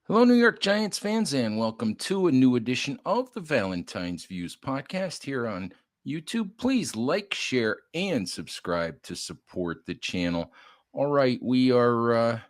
Hello, New York Giants fans, and welcome to a new edition of the Valentine's Views podcast here on YouTube. Please like, share, and subscribe to support the channel. All right, we are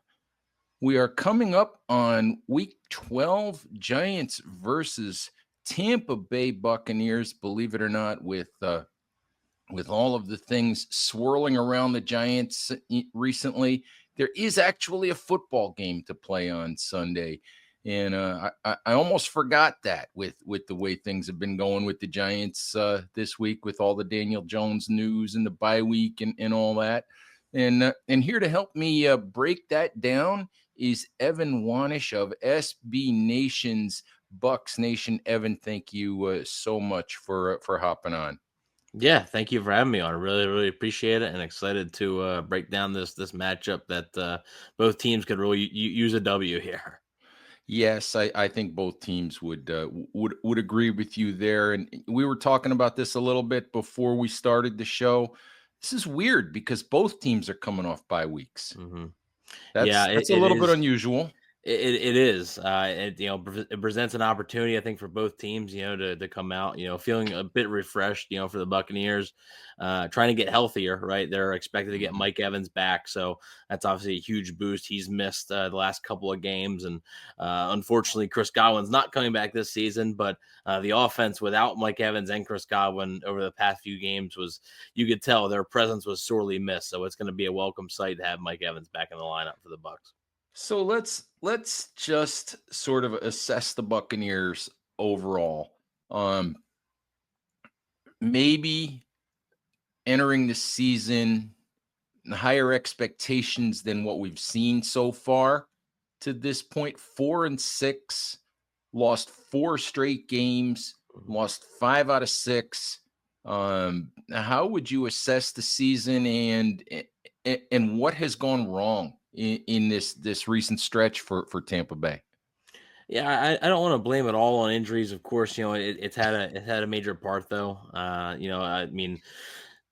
coming up on Week 12, Giants versus Tampa Bay Buccaneers. Believe it or not, with all of the things swirling around the Giants recently, there is actually a football game to play on Sunday. And I almost forgot that with the way things have been going with the Giants this week, with all the Daniel Jones news and the bye week and all that. And here to help me break that down is Evan Wanish of SB Nation's Bucs Nation. Evan, thank you so much for hopping on. Yeah, thank you for having me on. I really appreciate it, and excited to break down this matchup that both teams could really use a W here. Yes, I think both teams would agree with you there. And we were talking about this a little bit before we started the show. This is weird because both teams are coming off bye weeks. hmm That's Yeah, that's a it little bit is. unusual. It is. It presents an opportunity, I think, for both teams, to come out, feeling a bit refreshed, for the Buccaneers, trying to get healthier, right? They're expected to get Mhm. Mike Evans back. So that's obviously a huge boost. He's missed the last couple of games. And unfortunately, Chris Godwin's not coming back this season. But the offense without Mike Evans and Chris Godwin over the past few games you could tell their presence was sorely missed. So it's going to be a welcome sight to have Mike Evans back in the lineup for the Bucs. So let's just sort of assess the Buccaneers overall. Maybe entering the season higher expectations than what we've seen so far to this point. 4-6, lost four straight games, lost 5 out of 6. How would you assess the season and what has gone wrong in this recent stretch for Tampa Bay? Yeah, I don't want to blame it all on injuries. Of course, it's had a major part though. I mean,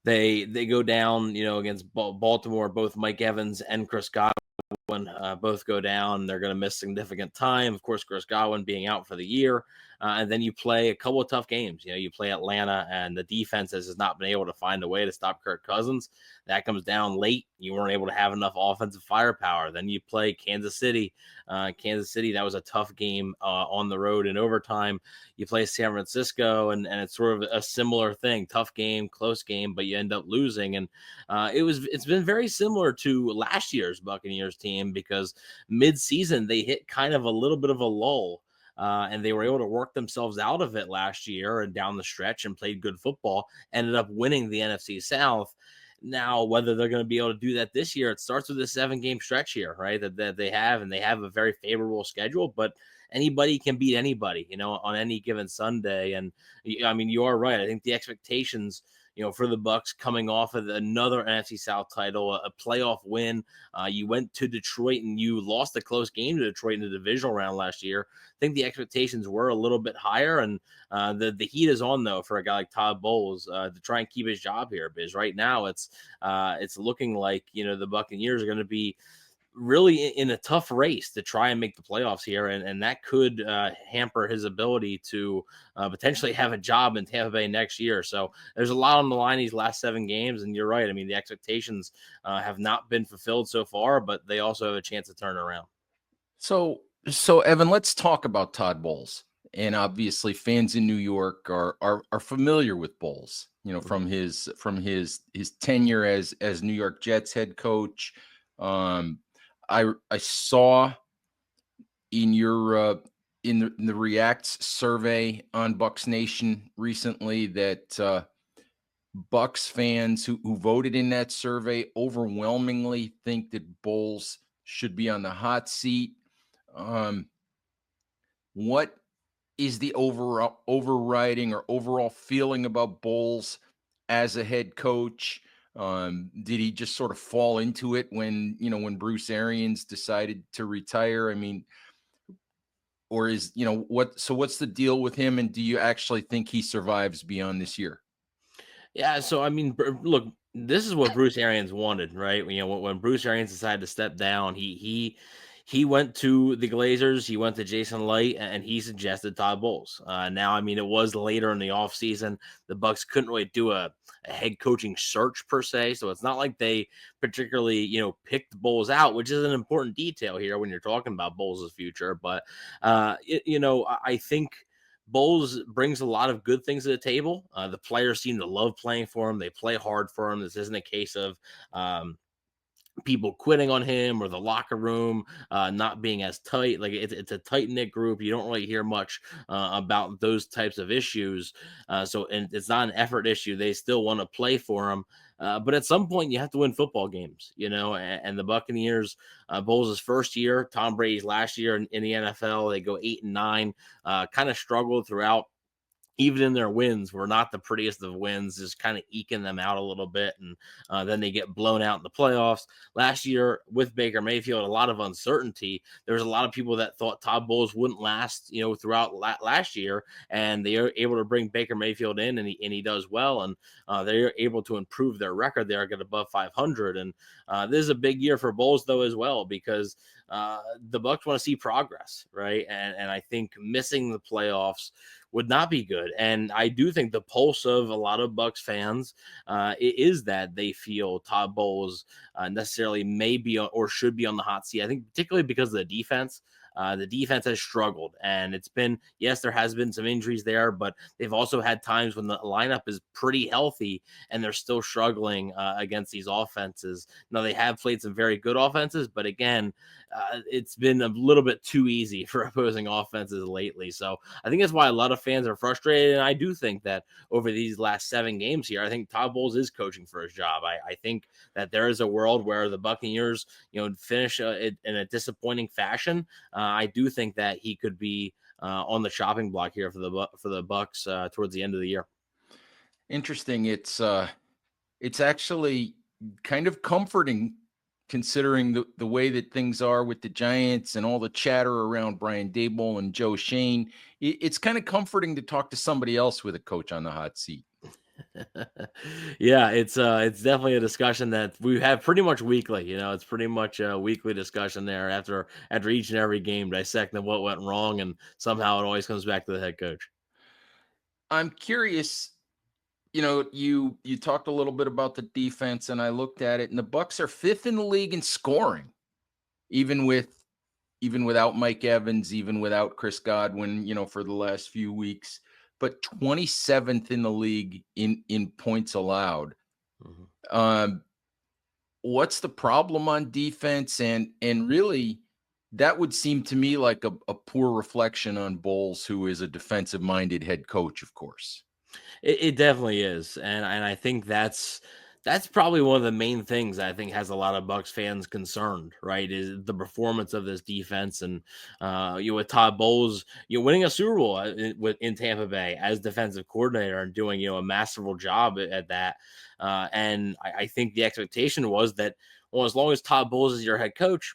they go down, against Baltimore. Both Mike Evans and Chris Godwin both go down. They're going to miss significant time. Of course, Chris Godwin being out for the year. And then you play a couple of tough games. You play Atlanta, and the defense has not been able to find a way to stop Kirk Cousins. That comes down late. You weren't able to have enough offensive firepower. Then you play Kansas City. That was a tough game on the road in overtime. You play San Francisco, and it's sort of a similar thing. Tough game, close game, but you end up losing. And it's been very similar to last year's Buccaneers team, because mid-season they hit kind of a little bit of a lull. And they were able to work themselves out of it last year and down the stretch and played good football, ended up winning the NFC South. Now, whether they're going to be able to do that this year, it starts with a 7-game stretch here, right? That they have, and they have a very favorable schedule, but anybody can beat anybody, on any given Sunday. And I mean, you are right. I think the expectations, for the Bucs coming off of another NFC South title, a playoff win. You went to Detroit and you lost a close game to Detroit in the divisional round last year. I think the expectations were a little bit higher, and the heat is on though for a guy like Todd Bowles to try and keep his job here, because right now it's looking like the Buccaneers are going to be really in a tough race to try and make the playoffs here, and that could hamper his ability to potentially have a job in Tampa Bay next year. So there's a lot on the line these last 7 games, and you're right. I mean, the expectations have not been fulfilled so far, but they also have a chance to turn around. So Evan, let's talk about Todd Bowles. And obviously, fans in New York are familiar with Bowles, Mhm. from his tenure as New York Jets head coach. Um, I saw in your in the Reacts survey on Bucks Nation recently that Bucks fans who voted in that survey overwhelmingly think that Bowles should be on the hot seat. Um, what is the overriding or overall feeling about Bowles as a head coach? Did he just sort of fall into it when Bruce Arians decided to retire? I mean, or is what's the deal with him, and do you actually think he survives beyond this year? Yeah, so I mean, look, this is what Bruce Arians wanted, right? When Bruce Arians decided to step down, he went to the Glazers, he went to Jason Light, and he suggested Todd Bowles. Now, I mean, it was later in the offseason. The Bucs couldn't really do a head coaching search per se, so it's not like they particularly, picked Bowles out, which is an important detail here when you're talking about Bowles' future. But, I think Bowles brings a lot of good things to the table. The players seem to love playing for him. They play hard for him. This isn't a case of, people quitting on him or the locker room not being as tight. Like it's a tight knit group. You don't really hear much about those types of issues. And it's not an effort issue. They still want to play for him. But at some point, you have to win football games, and the Buccaneers, Bowles' first year, Tom Brady's last year in the NFL, they go 8-9, kind of struggled throughout. Even in their wins, were not the prettiest of wins, just kind of eking them out a little bit. And then they get blown out in the playoffs. Last year with Baker Mayfield, a lot of uncertainty. There was a lot of people that thought Todd Bowles wouldn't last, throughout last year. And they are able to bring Baker Mayfield in, and he does well. And they're able to improve their record. They are get above 500. And this is a big year for Bowles, though, as well, because the Bucs want to see progress, right? And I think missing the playoffs would not be good. And I do think the pulse of a lot of Bucs fans is that they feel Todd Bowles necessarily may be or should be on the hot seat. I think particularly because of the defense. The defense has struggled, and it's been, yes, there has been some injuries there, but they've also had times when the lineup is pretty healthy and they're still struggling against these offenses. Now, they have played some very good offenses, but again, it's been a little bit too easy for opposing offenses lately. So I think that's why a lot of fans are frustrated. And I do think that over these last 7 games here, I think Todd Bowles is coaching for his job. I think that there is a world where the Buccaneers, finish in a disappointing fashion. I do think that he could be on the chopping block here for the Bucs towards the end of the year. Interesting. It's actually kind of comforting considering the way that things are with the Giants and all the chatter around Brian Daboll and Joe Shane. It's kind of comforting to talk to somebody else with a coach on the hot seat. Yeah, it's definitely a discussion that we have pretty much weekly. It's pretty much a weekly discussion there after each and every game, dissecting what went wrong, and somehow it always comes back to the head coach. I'm curious, you talked a little bit about the defense, and I looked at it, and the Bucs are 5th in the league in scoring, even without Mike Evans, even without Chris Godwin, for the last few weeks, but 27th in the league in points allowed. Mhm. Um, what's the problem on defense? And really, that would seem to me like a poor reflection on Bowles, who is a defensive-minded head coach, of course. It definitely is, and I think that's probably one of the main things I think has a lot of Bucks fans concerned, right? Is the performance of this defense, and with Todd Bowles, winning a Super Bowl in Tampa Bay as defensive coordinator and doing a masterful job at that. And I think the expectation was that, well, as long as Todd Bowles is your head coach,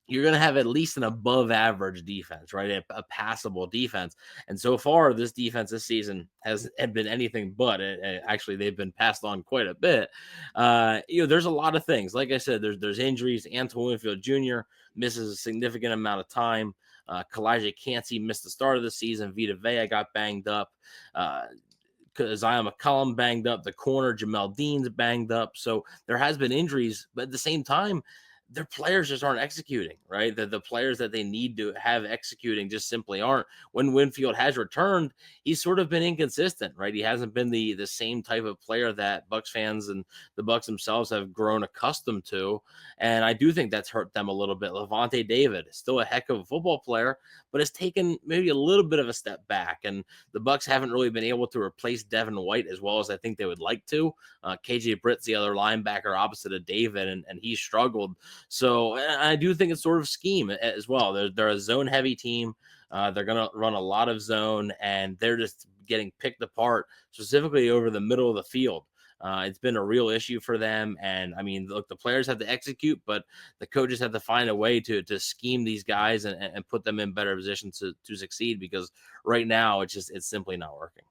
you're going to have at least an above average defense, right? A passable defense. And so far, this defense this season has been anything but. Actually, they've been passed on quite a bit. There's a lot of things. Like I said, there's injuries. Antoine Winfield Jr. misses a significant amount of time. Kalijah Cansey missed the start of the season. Vita Vea got banged up. Isaiah McCollum banged up. The corner, Jamel Dean's banged up. So there has been injuries, but at the same time, their players just aren't executing, right? The players that they need to have executing just simply aren't. When Winfield has returned, he's sort of been inconsistent, right? He hasn't been the same type of player that Bucks fans and the Bucks themselves have grown accustomed to. And I do think that's hurt them a little bit. Levante David is still a heck of a football player, but has taken maybe a little bit of a step back. And the Bucks haven't really been able to replace Devin White as well as I think they would like to. KJ Britt's the other linebacker opposite of David, and he struggled. So I do think it's sort of scheme as well. They're a zone heavy team. They're going to run a lot of zone, and they're just getting picked apart, specifically over the middle of the field. It's been a real issue for them. And I mean, look, the players have to execute, but the coaches have to find a way to scheme these guys and put them in better positions to succeed, because right now it's simply not working.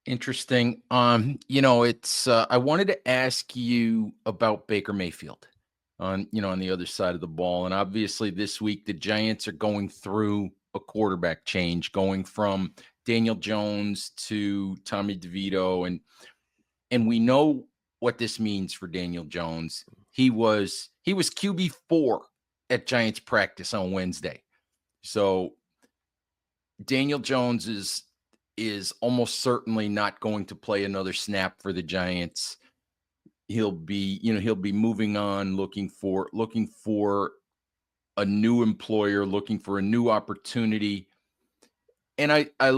Interesting. It's I wanted to ask you about Baker Mayfield. on the other side of the ball. And obviously this week the Giants are going through a quarterback change, going from Daniel Jones to Tommy DeVito, and we know what this means for Daniel Jones. He was QB4 at Giants practice on Wednesday. So Daniel Jones is almost certainly not going to play another snap for the Giants. He'll be moving on, looking for a new employer, looking for a new opportunity. And I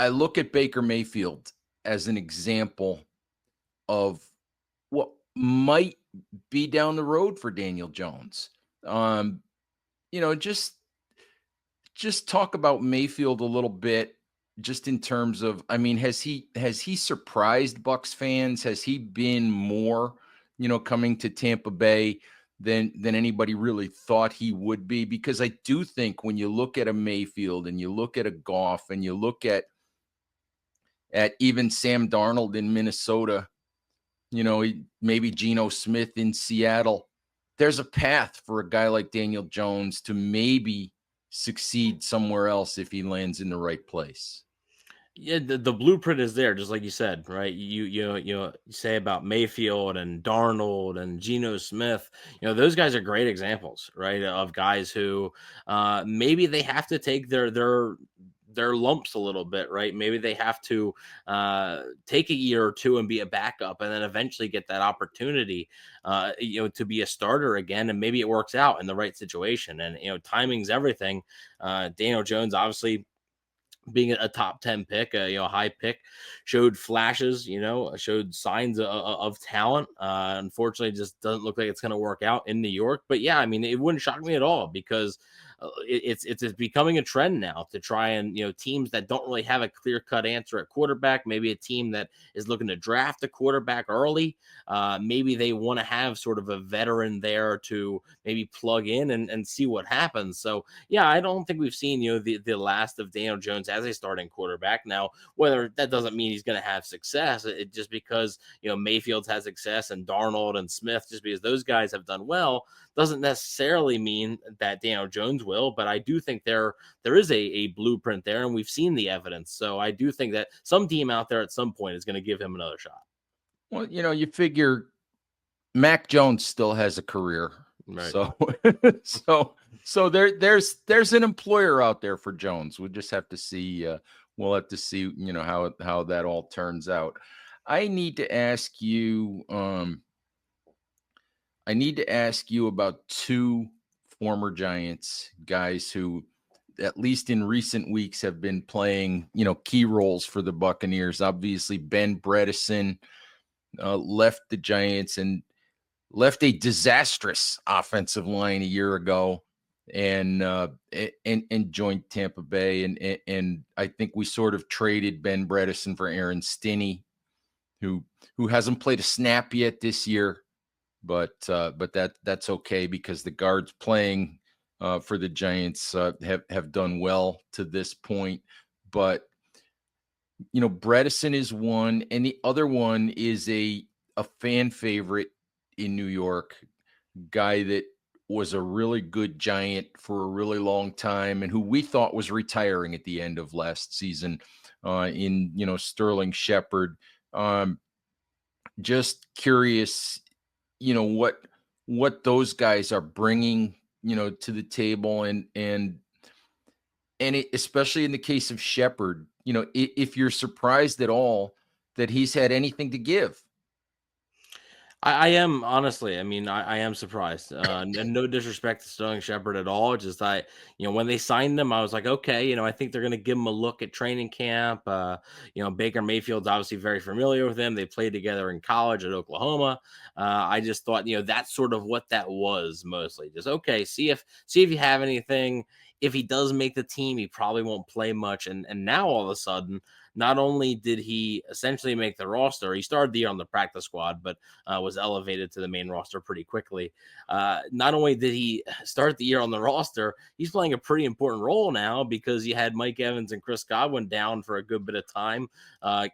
look at Baker Mayfield as an example of what might be down the road for Daniel Jones. Um, you know, just talk about Mayfield a little bit, just in terms of, I mean, has he surprised Bucks fans? Has he been more, coming to Tampa Bay than anybody really thought he would be? Because I do think when you look at a Mayfield and you look at a Goff and you look at even Sam Darnold in Minnesota, maybe Geno Smith in Seattle, there's a path for a guy like Daniel Jones to maybe succeed somewhere else if he lands in the right place. Yeah, the blueprint is there, just like you said, right? You say about Mayfield and Darnold and Geno Smith. Those guys are great examples, right? Of guys who maybe they have to take their lumps a little bit, right? Maybe they have to take a year or two and be a backup, and then eventually get that opportunity, to be a starter again, and maybe it works out in the right situation. And timing's everything. Daniel Jones, obviously, being a top 10 pick, a high pick, showed flashes, showed signs of talent. Unfortunately, it just doesn't look like it's going to work out in New York. But yeah, I mean, it wouldn't shock me at all, because it's becoming a trend now to try and, teams that don't really have a clear cut answer at quarterback, maybe a team that is looking to draft a quarterback early. Maybe they want to have sort of a veteran there to maybe plug in and see what happens. So yeah, I don't think we've seen, the last of Daniel Jones as a starting quarterback. Now, whether that doesn't mean he's going to have success, it just because, Mayfield's had success and Darnold and Smith, just because those guys have done well, doesn't necessarily mean that Daniel Jones will. But I do think there is a blueprint there, and we've seen the evidence. So I do think that some team out there at some point is going to give him another shot. Well, you figure Mac Jones still has a career. Right. So so there's an employer out there for Jones. We'll just have to see we'll have to see, how that all turns out. I need to ask you about two former Giants guys who, at least in recent weeks, have been playing, key roles for the Buccaneers. Obviously, Ben Bredesen left the Giants and left a disastrous offensive line a year ago, and joined Tampa Bay, and I think we sort of traded Ben Bredesen for Aaron Stinney, who hasn't played a snap yet this year, but that's okay, because the guards playing for the Giants have done well to this point. But Bredesen is one, and the other one is a fan favorite in New York, guy that was a really good Giant for a really long time, and who we thought was retiring at the end of last season, in Sterling Shepard. Just curious, what those guys are bringing, to the table, and especially in the case of Shepard, if you're surprised at all that he's had anything to give. I am, honestly. I mean, I am surprised. And no disrespect to Sterling Shepard at all. Just when they signed him, I was like, okay, I think they're going to give him a look at training camp. Baker Mayfield's obviously very familiar with him. They played together in college at Oklahoma. I just thought, that's sort of what that was mostly. Just okay, see if you have anything. If he does make the team, he probably won't play much. And now all of a sudden, not only did he essentially make the roster, he started the year on the practice squad, but was elevated to the main roster pretty quickly. Not only did he start the year on the roster, he's playing a pretty important role now because you had Mike Evans and Chris Godwin down for a good bit of time.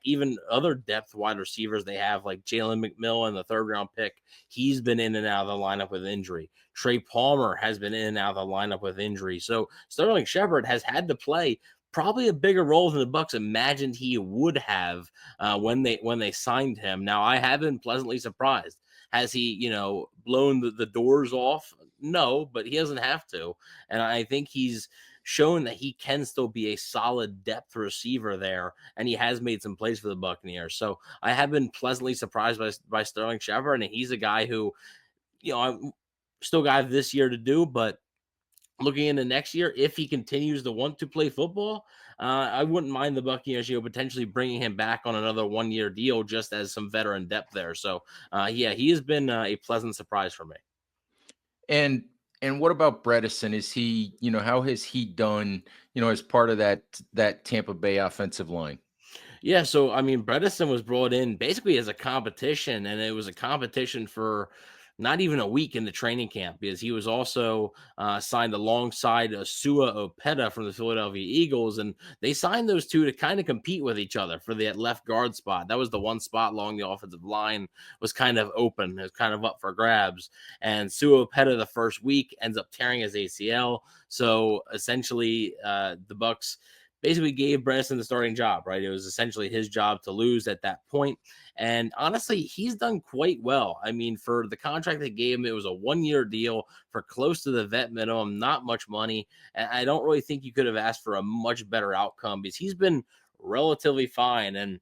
Even other depth wide receivers they have, like Jalen McMillan, the third round pick, he's been in and out of the lineup with injury. Trey Palmer has been in and out of the lineup with injury. So Sterling Shepard has had to play probably a bigger role than the Bucs imagined he would have when they signed him. Now I have been pleasantly surprised. Has he, blown the doors off? No, but he doesn't have to. And I think he's shown that he can still be a solid depth receiver there, and he has made some plays for the Buccaneers. So I have been pleasantly surprised by Sterling Shepard, and he's a guy who, I still got this year to do, but looking into next year, if he continues to want to play football, I wouldn't mind the Buccaneers, potentially bringing him back on another 1 year deal just as some veteran depth there. So, yeah, he has been a pleasant surprise for me. And what about Bredesen? Is he, how has he done, as part of that Tampa Bay offensive line? Yeah, so I mean, Bredesen was brought in basically as a competition, and it was a competition for not even a week in the training camp because he was also signed alongside Sua Opeta from the Philadelphia Eagles, and they signed those two to kind of compete with each other for that left guard spot. That was the one spot along the offensive line was kind of open, it was kind of up for grabs, and Sua Opeta the first week ends up tearing his ACL. So essentially, the Bucs basically gave Bredesen the starting job, right? It was essentially his job to lose at that point. And honestly, he's done quite well. I mean, for the contract they gave him, it was a 1 year deal for close to the vet minimum, not much money. And I don't really think you could have asked for a much better outcome because he's been relatively fine. And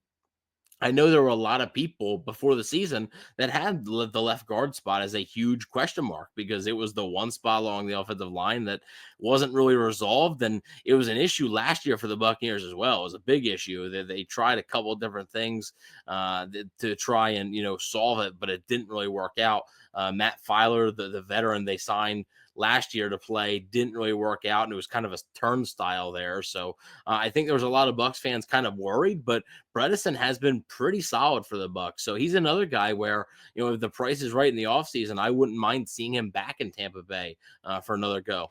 I know there were a lot of people before the season that had the left guard spot as a huge question mark because it was the one spot along the offensive line that wasn't really resolved. And it was an issue last year for the Buccaneers as well. It was a big issue that they tried a couple of different things to try and, solve it, but it didn't really work out. Matt Filer, the veteran they signed last year to play, didn't really work out, and it was kind of a turnstile there. So I think there was a lot of Bucs fans kind of worried, but Bredesen has been pretty solid for the Bucs. So he's another guy where, if the price is right in the offseason, I wouldn't mind seeing him back in Tampa Bay for another go.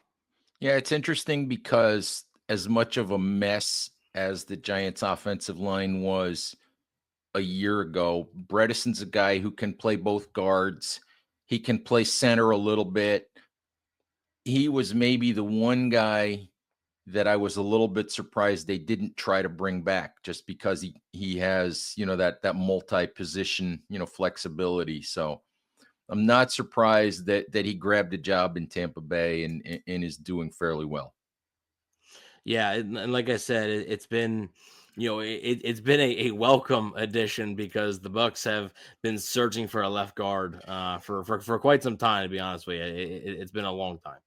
Yeah, it's interesting because as much of a mess as the Giants offensive line was a year ago, Bredesen's a guy who can play both guards. He can play center a little bit. He was maybe the one guy that I was a little bit surprised they didn't try to bring back just because he has, that multi-position, flexibility. So I'm not surprised that he grabbed a job in Tampa Bay and is doing fairly well. Yeah, and like I said, it's been, it's been a welcome addition because the Bucs have been searching for a left guard for quite some time. To be honest with you, it's been a long time.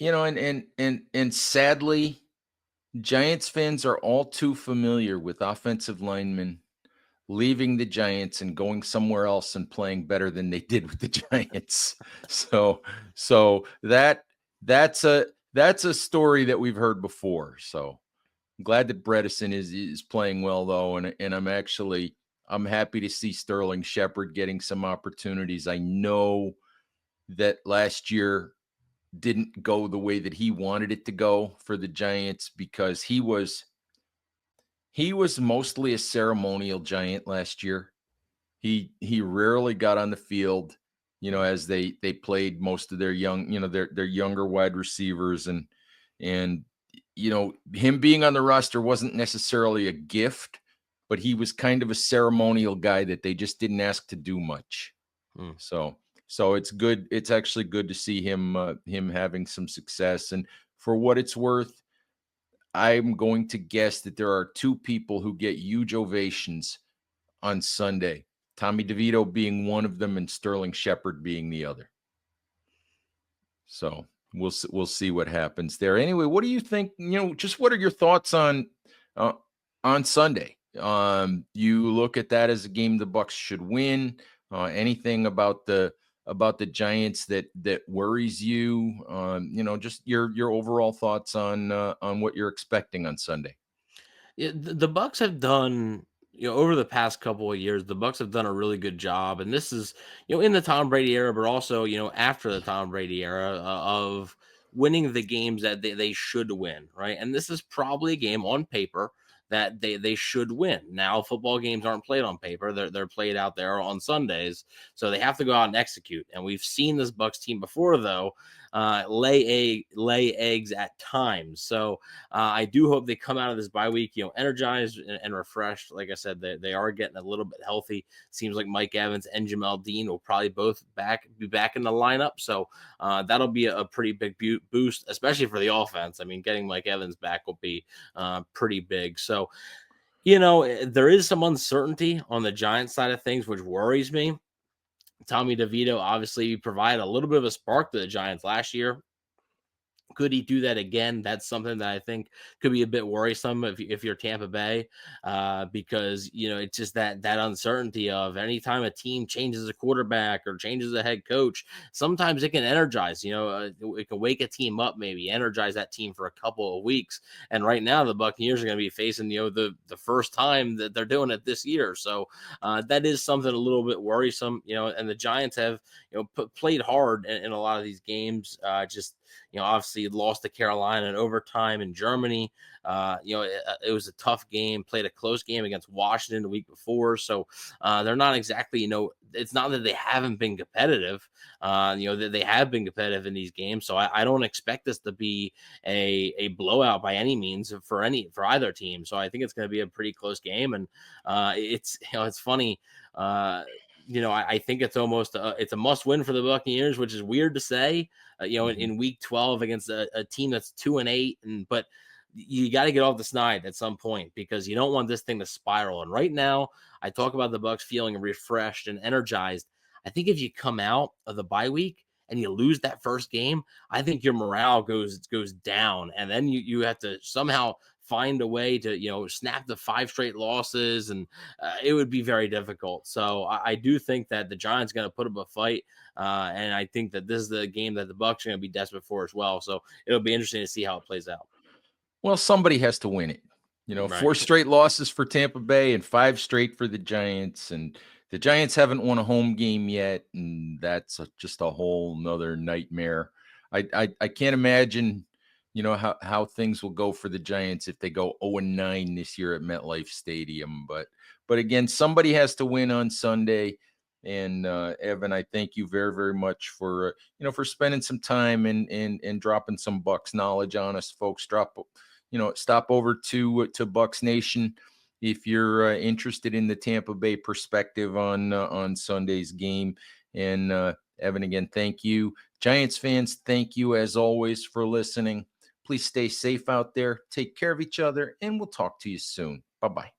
And sadly, Giants fans are all too familiar with offensive linemen leaving the Giants and going somewhere else and playing better than they did with the Giants. So that's a story that we've heard before. So I'm glad that Bredesen is playing well though, and I'm happy to see Sterling Shepard getting some opportunities. I know that last year didn't go the way that he wanted it to go for the Giants because he was mostly a ceremonial Giant last year. He rarely got on the field, as they played most of their young, their younger wide receivers and him being on the roster wasn't necessarily a gift, but he was kind of a ceremonial guy that they just didn't ask to do much. Hmm. So it's good. It's actually good to see him having some success. And for what it's worth, I'm going to guess that there are two people who get huge ovations on Sunday. Tommy DeVito being one of them, and Sterling Shepard being the other. So we'll see what happens there. Anyway, what do you think? Just what are your thoughts on Sunday? You look at that as a game the Bucs should win. Anything about the Giants that worries you? Just your overall thoughts on what you're expecting on Sunday. Yeah, the Bucks have done, over the past couple of years, the Bucks have done a really good job, and this is, in the Tom Brady era, but also, after the Tom Brady era, of winning the games that they should win, right? And this is probably a game on paper that they should win. Now, football games aren't played on paper; they're played out there on Sundays, so they have to go out and execute. And we've seen this Bucks team before, though, lay eggs at times. So I do hope they come out of this bye week, energized and refreshed. Like I said, they are getting a little bit healthy. Seems like Mike Evans and Jamel Dean will probably both be back in the lineup. So that'll be a pretty big boost, especially for the offense. I mean, getting Mike Evans back will be pretty big. So, there is some uncertainty on the Giants side of things, which worries me. Tommy DeVito obviously provided a little bit of a spark to the Giants last year. Could he do that again? That's something that I think could be a bit worrisome if you're Tampa Bay, because it's just that uncertainty of anytime a team changes a quarterback or changes a head coach, sometimes it can energize. It can wake a team up, maybe energize that team for a couple of weeks. And right now, the Buccaneers are going to be facing the first time that they're doing it this year, so that is something a little bit worrisome. And the Giants have played hard in a lot of these games. Just obviously lost to Carolina in overtime in Germany. It was a tough game, played a close game against Washington the week before. So they're not exactly, it's not that they haven't been competitive. They have been competitive in these games. So I don't expect this to be a blowout by any means for either team. So I think it's going to be a pretty close game. And it's funny. I think it's almost it's a must win for the Buccaneers, which is weird to say, in week 12 against a team that's 2-8. But you got to get off the snide at some point because you don't want this thing to spiral. And right now, I talk about the Bucks feeling refreshed and energized. I think if you come out of the bye week and you lose that first game, I think your morale goes down, and then you have to somehow find a way to snap the 5 straight losses, and it would be very difficult. So I do think that the Giants are going to put up a fight, and I think that this is the game that the Bucks are going to be desperate for as well. So it'll be interesting to see how it plays out. Well, somebody has to win it. Right. 4 straight losses for Tampa Bay and 5 straight for the Giants. And the Giants haven't won a home game yet. And that's just a whole nother nightmare. I can't imagine, how things will go for the Giants if they go 0-9 this year at MetLife Stadium. But again, somebody has to win on Sunday. And Evan, I thank you very, very much for for spending some time and dropping some Bucks knowledge on us, folks. Stop over to Bucks Nation if you're interested in the Tampa Bay perspective on Sunday's game. And Evan, again, thank you. Giants fans, thank you as always for listening. Please stay safe out there. Take care of each other, and we'll talk to you soon. Bye-bye.